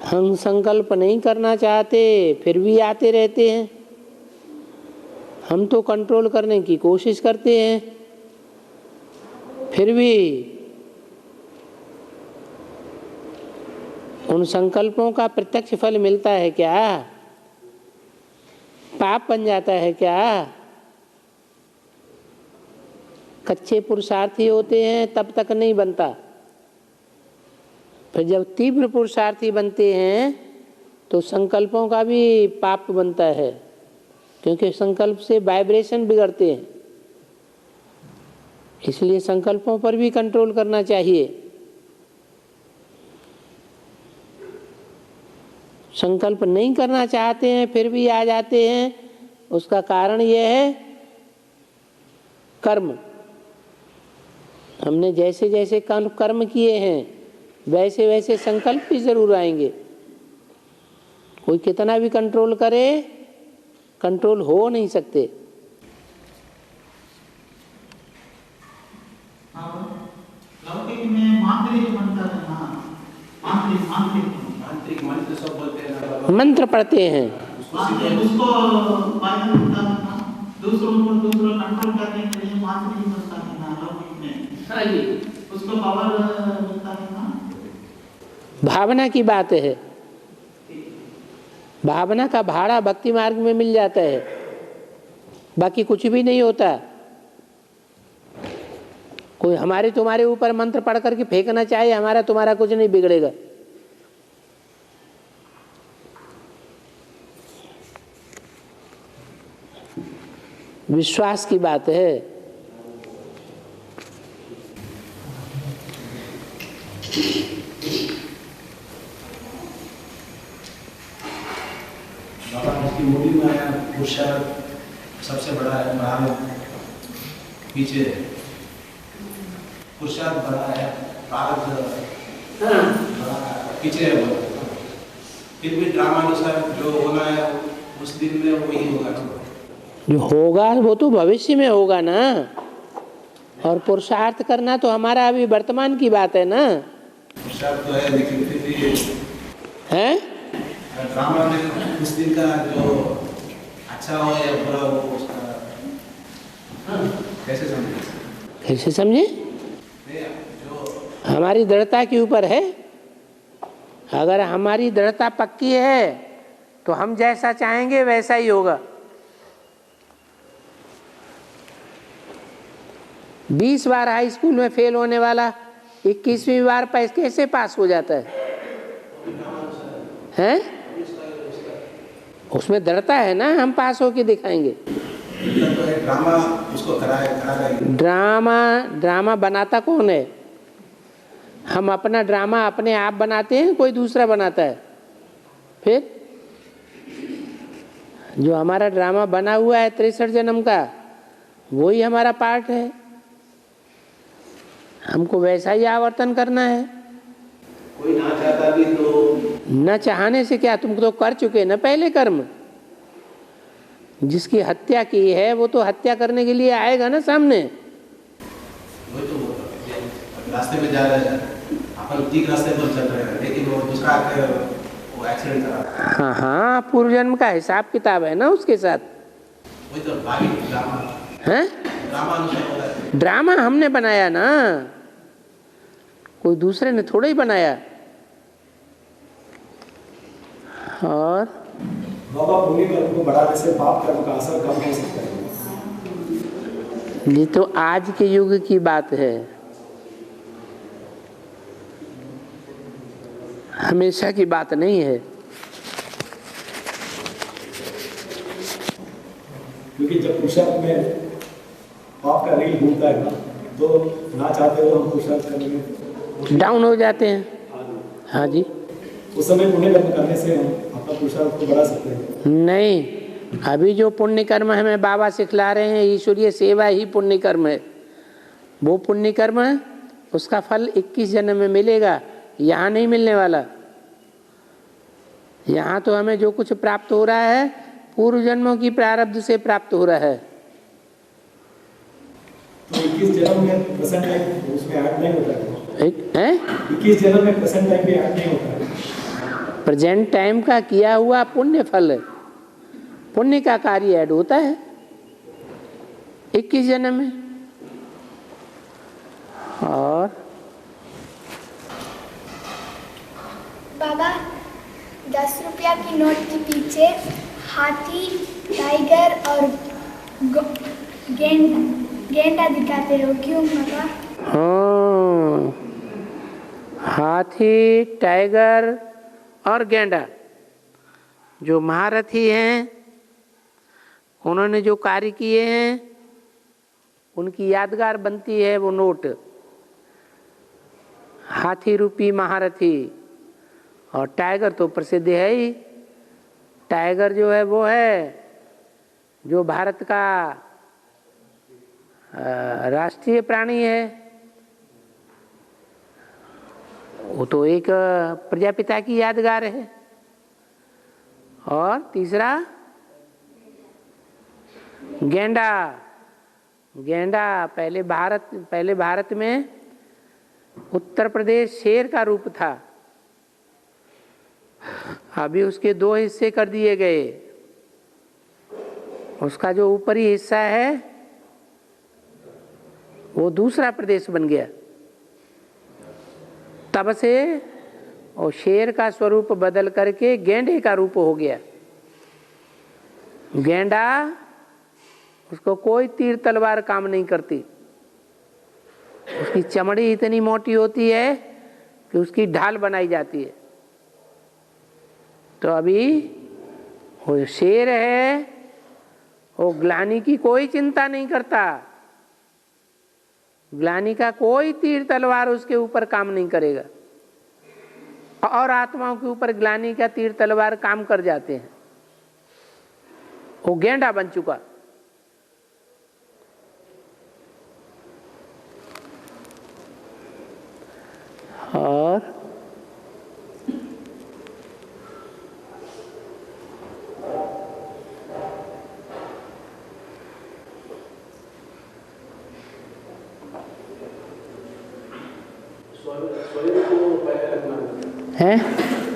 हम संकल्प नहीं करना चाहते फिर भी आते रहते हैं। हम तो कंट्रोल करने की कोशिश करते हैं, फिर भी उन संकल्पों का प्रत्यक्ष फल मिलता है क्या? पाप बन जाता है क्या? कच्चे पुरुषार्थी होते हैं तब तक नहीं बनता, फिर जब तीव्र पुरुषार्थी बनते हैं तो संकल्पों का भी पाप बनता है, क्योंकि संकल्प से वाइब्रेशन बिगड़ते हैं। इसलिए संकल्पों पर भी कंट्रोल करना चाहिए। संकल्प नहीं करना चाहते हैं फिर भी आ जाते हैं, उसका कारण यह है कर्म। हमने जैसे जैसे कर्म किए हैं वैसे वैसे संकल्प भी जरूर आएंगे। कोई कितना भी कंट्रोल करे, कंट्रोल हो नहीं सकते। लौकिक में मांत्रिक मंत्र है ना, मांत्रिक मंत्र सब बोलते हैं ना, मंत्र पढ़ते हैं, उसको पालन होता है ना, दूसरों को कंट्रोल करने के लिए मांत्रिक मंत्र है ना लौकिक में। हाँ जी, उसको पावर मिलता है ना। भावना की बात है, भावना का भाड़ा भक्ति मार्ग में मिल जाता है, बाकी कुछ भी नहीं होता। कोई हमारे तुम्हारे ऊपर मंत्र पढ़ करके फेंकना चाहे, हमारा तुम्हारा कुछ नहीं बिगड़ेगा। विश्वास की बात है। इसकी मूडी में आया पुरुषार्थ सबसे बड़ा है, प्रारब्ध पीछे पुरुषार्थ बड़ा है, प्रारब्ध बड़ा पीछे है। फिर भी ड्रामानुसार जो होना है उस दिन में वही होगा। जो होगा वो तो भविष्य में होगा ना, और पुरुषार्थ करना तो हमारा अभी वर्तमान की बात है ना। पुरुषार्थ तो है, लेकिन फिर भी है ड्रामा में उस दिन का जो अच्छा हो या बुरा हो उसका कैसे समझे? कैसे समझे? जो हमारी दृढ़ता के ऊपर है। अगर हमारी दृढ़ता पक्की है तो हम जैसा चाहेंगे वैसा ही होगा। 20 बार हाई स्कूल में फेल होने वाला 21वीं बार कैसे पास हो जाता है? उसमें दृढ़ता है ना, हम पास होके दिखाएंगे। तो है ड्रामा उसको करा ड्रामा बनाता कौन है? हम अपना ड्रामा अपने आप बनाते हैं, कोई दूसरा बनाता है? फिर जो हमारा ड्रामा बना हुआ है 63 जन्म का, वही हमारा पार्ट है। हमको वैसा ही आवर्तन करना है। कोई ना चाहता भी तो न चाहने से क्या, तुम तो कर चुके ना पहले कर्म। जिसकी हत्या की है वो तो हत्या करने के लिए आएगा ना सामने। वही तो रास्ते में जा रहे हैं, अपन ठीक रास्ते पर चल रहे हैं, लेकिन वो दूसरा आके वो एक्सीडेंट करा। हाँ हाँ, पूर्व जन्म का हिसाब किताब है ना उसके साथ। वही तो बाकी ड्रामा हैं? ड्रामा अनुसार होता है। ड्रामा हमने बनाया ना, कोई दूसरे ने थोड़ा ही बनाया। और बाबा पुण्य कर्म को बढ़ाने से पाप कर्म का असर कम हो सकता है। ये तो आज के युग की बात है, हमेशा की बात नहीं है। क्योंकि जब पुरुषार्थ में पाप का रील घूमता है ना, तो ना चाहते हुए हम पुरुषार्थ करेंगे डाउन हो जाते हैं। हाँ जी, उस समय पुण्य कर्म करने से हम अपना पुरुषार्थ को बढ़ा सकते हैं। नहीं, अभी जो पुण्य कर्म हमें बाबा सिखला रहे हैं, ईश्वरीय सेवा ही पुण्य कर्म है। वो पुण्य कर्म है, उसका फल 21 जन्म में मिलेगा, यहाँ नहीं मिलने वाला। यहाँ तो हमें जो कुछ प्राप्त हो रहा है पूर्व जन्मों की प्रारब्ध से प्राप्त हो रहा है। तो 21 जन्म में प्रेजेंट टाइम उसमें ऐड नहीं होता है? 21 जन्म में प्रेजेंट टाइम भी ऐड नहीं होता है? प्रेजेंट टाइम का किया हुआ पुण्य फल, पुण्य का कार्य ऐड होता है 21 जन्म में। और बाबा 10 रुपया की नोट के पीछे हाथी, टाइगर और गेंडा दिखाते हो, क्यों बाबा? हाँ, हाथी, टाइगर और गेंडा जो महारथी हैं, उन्होंने जो कार्य किए हैं उनकी यादगार बनती है वो नोट। हाथी रूपी महारथी, और टाइगर तो प्रसिद्ध है ही। टाइगर जो है वो है जो भारत का राष्ट्रीय प्राणी है। वो तो एक प्रजापिता की यादगार है। और तीसरा गेंडा। गेंडा पहले भारत में उत्तर प्रदेश शेर का रूप था, अभी उसके 2 हिस्से कर दिए गए। उसका जो ऊपरी हिस्सा है वो दूसरा प्रदेश बन गया। तब से वो शेर का स्वरूप बदल करके गेंडे का रूप हो गया। गेंडा, उसको कोई तीर तलवार काम नहीं करती। उसकी चमड़ी इतनी मोटी होती है कि उसकी ढाल बनाई जाती है। तो अभी वो शेर है, वो ग्लानि की कोई चिंता नहीं करता। ग्लानि का कोई तीर तलवार उसके ऊपर काम नहीं करेगा, और आत्माओं के ऊपर ग्लानि का तीर तलवार काम कर जाते हैं। वो गेंडा बन चुका। और है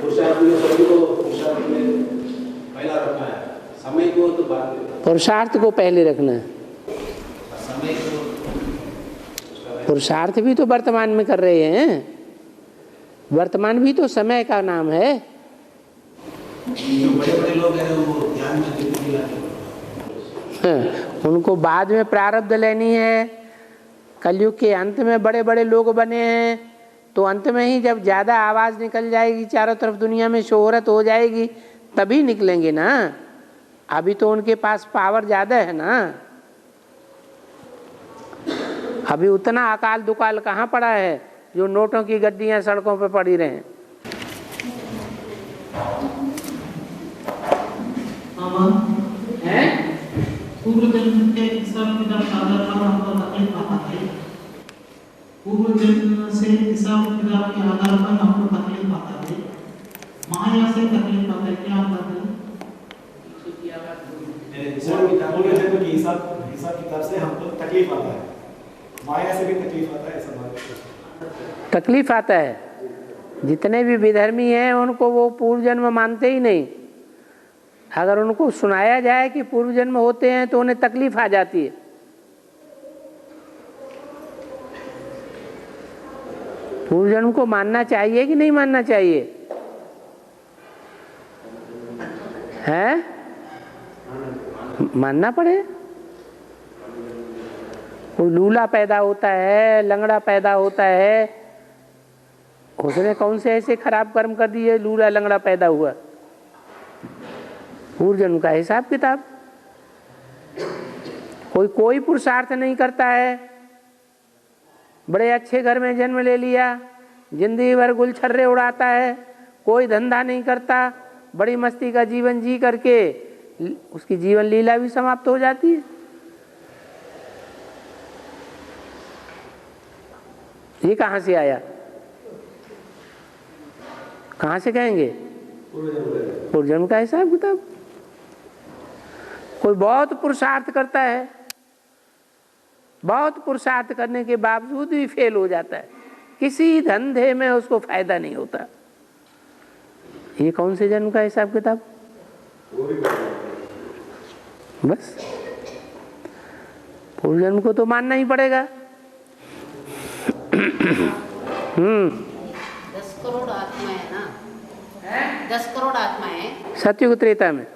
पुरुषार्थ में स्वयं को पुरुषार्थ में पहला रखना है, समय को तो बाद में। पुरुषार्थ को पहले रखना है। समय को पुरुषार्थ भी तो वर्तमान में कर रहे हैं। वर्तमान भी तो समय का नाम है। जो बड़े-बड़े लोग हैं वो ध्यान में जिंदगी लाते हैं, उनको बाद में प्रारब्ध लेनी है। कलयुग के अंत में बड़े बड़े लोग बने हैं, तो अंत में ही जब ज़्यादा आवाज़ निकल जाएगी, चारों तरफ दुनिया में शोहरत हो जाएगी, तभी निकलेंगे ना। अभी तो उनके पास पावर ज़्यादा है ना, अभी उतना अकाल दुकाल कहाँ पड़ा है जो नोटों की गड्डियाँ सड़कों पे पड़ी रहें। पूर्व जन्म के हिसाब किताब का आधार पर हमको तकलीफ आता है। पूर्व जन्म से हिसाब किताब के आधार पर हमको तकलीफ आता है, माया से तकलीफ आता है। क्या बात है? पूर्व जन्म की हिसाब किताब से हमको तकलीफ आता है, माया से भी तकलीफ आता है, ऐसा तकलीफ आता है। जितने भी विधर्मी हैं उनको वो पूर्व जन्म मानते ही नहीं। अगर उनको सुनाया जाए कि पूर्व जन्म होते हैं तो उन्हें तकलीफ आ जाती है। पूर्व जन्म को मानना चाहिए कि नहीं मानना चाहिए? है? मानना पड़े। कोई लूला पैदा होता है, लंगड़ा पैदा होता है, उसने कौन से ऐसे खराब कर्म कर दिए लूला लंगड़ा पैदा हुआ? पूर्व जन्म का हिसाब किताब। कोई पुरुषार्थ नहीं करता है, बड़े अच्छे घर में जन्म ले लिया, जिंदगी भर गुलछर्रे उड़ाता है, कोई धंधा नहीं करता, बड़ी मस्ती का जीवन जी करके उसकी जीवन लीला भी समाप्त हो जाती है। ये कहाँ से आया? कहाँ से कहेंगे? पूर्व जन्म का हिसाब किताब। कोई बहुत पुरुषार्थ करता है, बहुत पुरुषार्थ करने के बावजूद भी फेल हो जाता है, किसी धंधे में उसको फायदा नहीं होता। ये कौन से जन्म का हिसाब किताब? बस पूर्व जन्म को तो मानना ही पड़ेगा। 10 करोड़ आत्माएं है ना, 10 करोड़ आत्माएं सतयुग त्रेता में।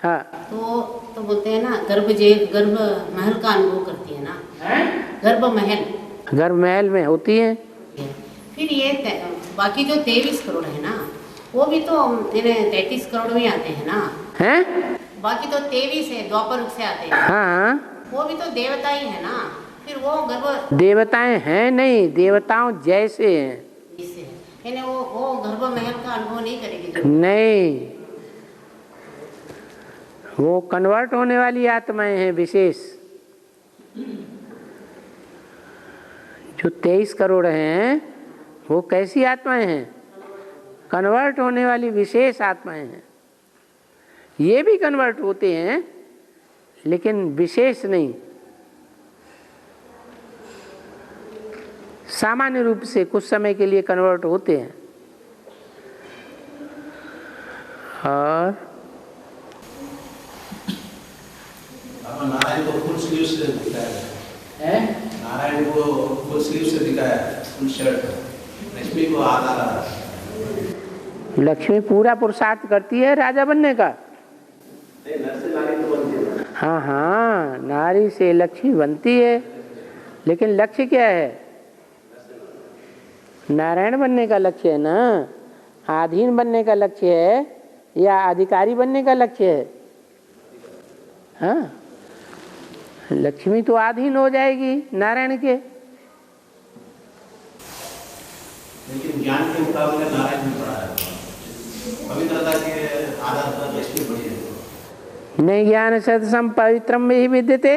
हाँ तो बोलते हैं ना गर्भ महल का अनुभव करती है ना, गर्भ महल में होती है। फिर ये बाकी जो 23 करोड़ है ना, वो भी तो 33 करोड़ में आते हैं ना। हैं? बाकी तो 23 है, द्वापर युग से आते हैं। हाँ, वो भी तो देवता ही है ना। फिर वो गर्भ देवताएं हैं नहीं, देवताओं जैसे हैं। यानी वो गर्भ महल का अनुभव नहीं करेगी। नहीं, वो कन्वर्ट होने वाली आत्माएं हैं विशेष। जो 23 करोड़ हैं वो कैसी आत्माएं हैं? कन्वर्ट होने वाली विशेष आत्माएं हैं। ये भी कन्वर्ट होते हैं लेकिन विशेष नहीं, सामान्य रूप से कुछ समय के लिए कन्वर्ट होते हैं। और नारायण को फुल स्लीव से दिखाया है, नारायण को फुल स्लीव से दिखाया, फुल शर्ट। लक्ष्मी को आधा रहा। लक्ष्मी पूरा पुरुषार्थ करती है राजा बनने का। नर से नारी तो बनती है। हाँ हाँ, नारी से लक्ष्मी बनती है, लेकिन लक्ष्य क्या है? नारायण बनने का लक्ष्य है ना, आधीन बनने का लक्ष्य है या अधिकारी बनने का लक्ष्य है? हाँ, लक्ष्मी तो आधीन हो जाएगी नारायण के। लेकिन ज्ञान के मुकाबले नारायण भी बड़ा है, पवित्रता के आधार पर लक्ष्मी बड़ी है। नहीं ज्ञान सतसम पवित्रम में ही विद्यते।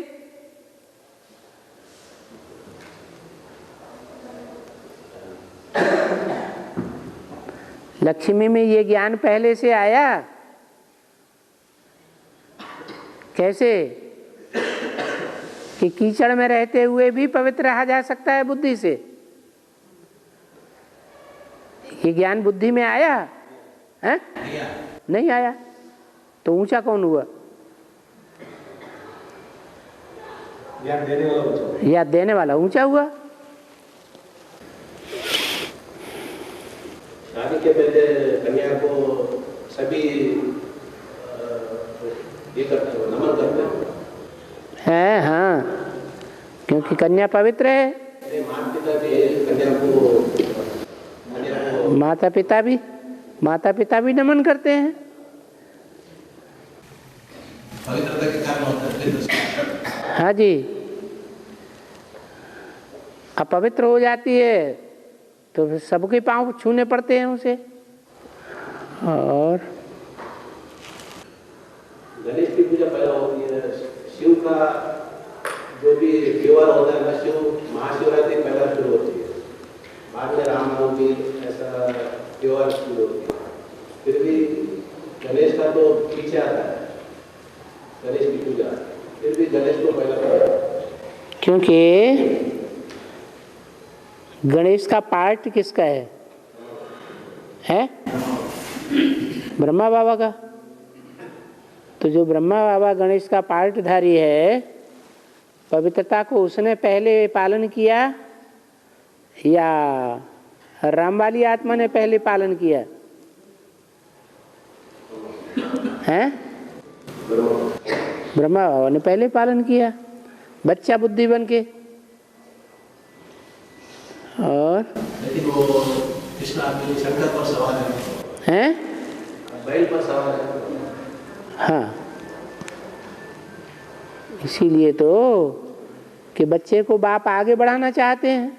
लक्ष्मी में ये ज्ञान पहले से आया। कैसे? कि कीचड़ में रहते हुए भी पवित्र रहा जा सकता है बुद्धि से। ये ज्ञान बुद्धि में आया है? नहीं आया। तो ऊंचा कौन हुआ? या देने वाला ऊंचा हुआ। शादी के पहले कन्या को सभी ये करते हैं, नमन करते हैं। हाँ, क्योंकि कन्या पवित्र है। माता पिता भी नमन करते हैं। पवित्रता के कारण होता है फिर हाँ जी, अपवित्र हो जाती है तो फिर सबके पांव छूने पड़ते हैं उसे। और गणेश की पूजा पहला होती है, शिव का जो भी त्योहार होता है ना, शिव महाशिवरात्रि पहला शुरू होती है, बाद में रामनवमी ऐसा त्योहार शुरू होती है। फिर भी गणेश का तो पीछे आता है, गणेश की पूजा, फिर भी गणेश को पहला, क्योंकि गणेश का पार्ट किसका है? ब्रह्मा बाबा का। तो जो ब्रह्मा बाबा गणेश का पार्टधारी है, पवित्रता को उसने पहले पालन किया या राम वाली आत्मा ने पहले पालन किया है? ब्रह्मा बाबा ने पहले पालन किया, बच्चा बुद्धि बन के। और लेकिन वो कृष्ण आदमी शंकर पर सवार है, बैल पर सवार है। हाँ, इसीलिए तो कि बच्चे को बाप आगे बढ़ाना चाहते हैं,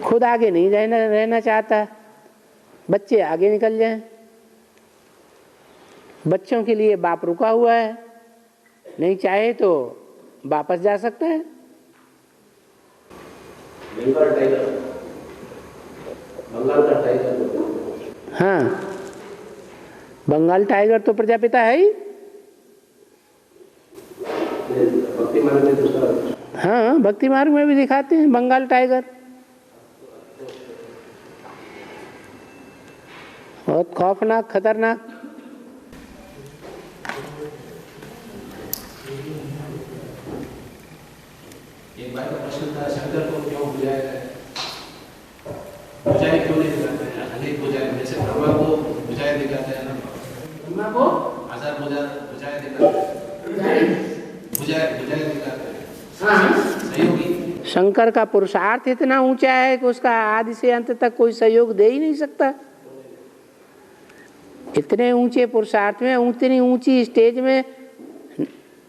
खुद आगे नहीं रहना चाहता, बच्चे आगे निकल जाएं। बच्चों के लिए बाप रुका हुआ है, नहीं चाहे तो वापस जा सकता है। बंगाल टाइगर, बंगाल का टाइगर। हाँ, बंगाल टाइगर तो प्रजापिता है ही। भक्ति मार्ग में दूसरा, हाँ, भक्ति मार्ग में भी दिखाते हैं बंगाल टाइगर, बहुत खौफनाक, खतरनाक। एक बार का प्रश्न था, शंकर को क्यों बुझाया गया? बुझाए क्यों नहीं दिखाते हैं? अनेक बुझाए, जैसे ब्रह्मा को बुझाए दिखाते हैं ना, ब्रह्मा को हजार बुझाए दिखाते हैं, बुझाए दिखाते हैं। हाँ, सहयोगी शंकर का पुरुषार्थ इतना ऊंचा है कि उसका आदि से अंत तक कोई सहयोग दे ही नहीं सकता। इतने ऊंचे पुरुषार्थ में, उतनी ऊंची स्टेज में,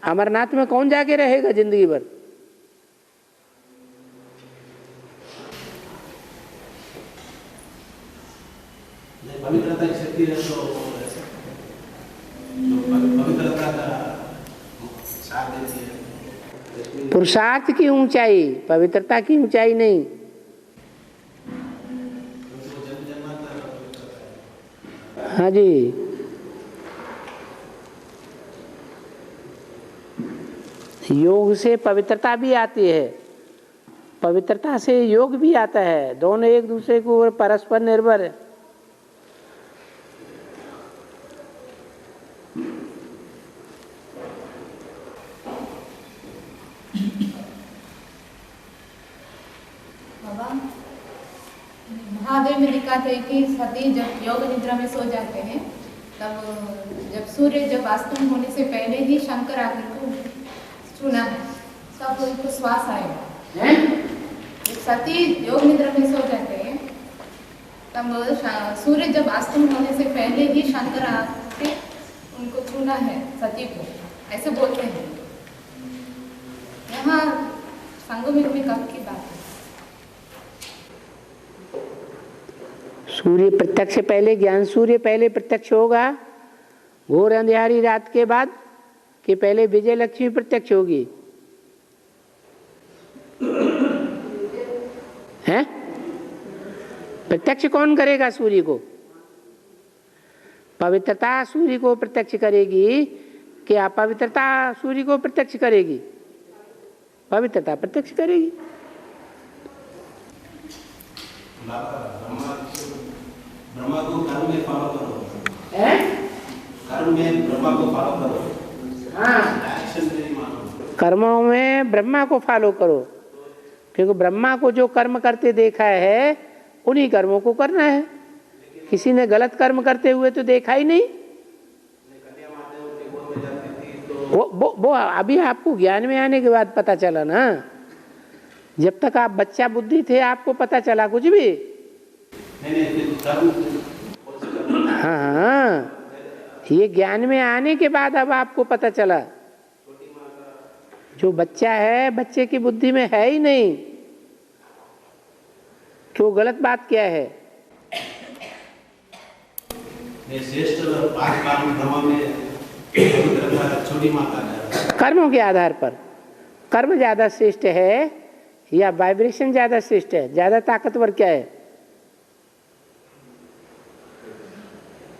अमरनाथ में कौन जाके रहेगा जिंदगी भर? पवित्रता की शक्ति है, तो पवित्रता का साथ देती है। पुरुषार्थ की ऊंचाई, पवित्रता की ऊंचाई नहीं। हाँ जी, योग से पवित्रता भी आती है, पवित्रता से योग भी आता है, दोनों एक दूसरे के ऊपर परस्पर निर्भर है। महादेव में दिखाते हैं कि सती जब योग निद्रा में सो जाते हैं, तब जब सूर्य जब अस्त होने से पहले ही शंकर आदि को छूना है, तब उनको श्वास आएगा। जब सती योग निद्रा में सो जाते हैं, तब सूर्य जब अस्त होने से पहले ही शंकर आके उनको छूना है, सती को, ऐसे बोलते हैं। यहाँ संगम में कब की बात है? सूर्य प्रत्यक्ष से पहले, ज्ञान सूर्य पहले प्रत्यक्ष होगा, घोर अंधियारी रात के बाद, कि पहले विजय लक्ष्मी प्रत्यक्ष होगी? हैं? प्रत्यक्ष कौन करेगा सूर्य को? पवित्रता सूर्य को प्रत्यक्ष करेगी कि अपवित्रता सूर्य को प्रत्यक्ष करेगी? पवित्रता प्रत्यक्ष करेगी। ब्रह्मा को कर्म में फॉलो करो, कर्म में ब्रह्मा को फॉलो करो। हाँ, एक्शन में नहीं मानो, कर्मों में ब्रह्मा को फॉलो करो, क्योंकि ब्रह्मा को जो कर्म करते देखा है उन्हीं कर्मों को करना है। किसी ने गलत कर्म करते हुए तो देखा ही नहीं। वो अभी आपको ज्ञान में आने के बाद पता चला ना, जब तक आप बच्चा बुद्धि थे आपको पता चला कुछ भी? नहीं, हाँ, ये ज्ञान में आने के बाद अब आपको पता चला। जो बच्चा है, बच्चे की बुद्धि में है ही नहीं कि वो गलत बात क्या है। श्रेष्ठ ब्रह्मा में छोटी माता है। कर्मों के आधार पर कर्म ज्यादा श्रेष्ठ है या वाइब्रेशन ज्यादा श्रेष्ठ है? ज्यादा ताकतवर क्या है?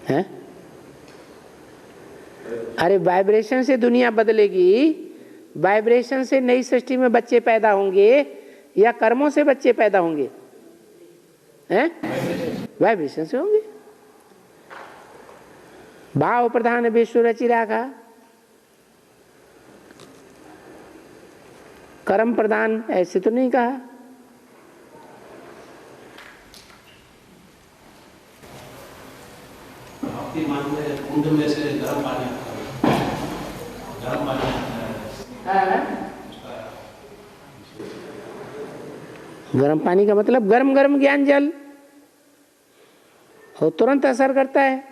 हैं? अरे वाइब्रेशन से दुनिया बदलेगी, वाइब्रेशन से नई सृष्टि में बच्चे पैदा होंगे या कर्मों से बच्चे पैदा होंगे? हैं? वाइब्रेशन से होंगे। भाव प्रधान विश्व रचि राखा, कर्म प्रधान ऐसे तो नहीं कहा। आपकी मान में कुंड में से गर्म पानी आता है, गर्म पानी आता है। गर्म पानी का मतलब गर्म गर्म ज्ञान जल वो तुरंत असर करता है।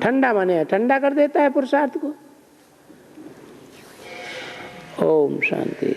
ठंडा माने ठंडा कर देता है पुरुषार्थ को। ओम शांति।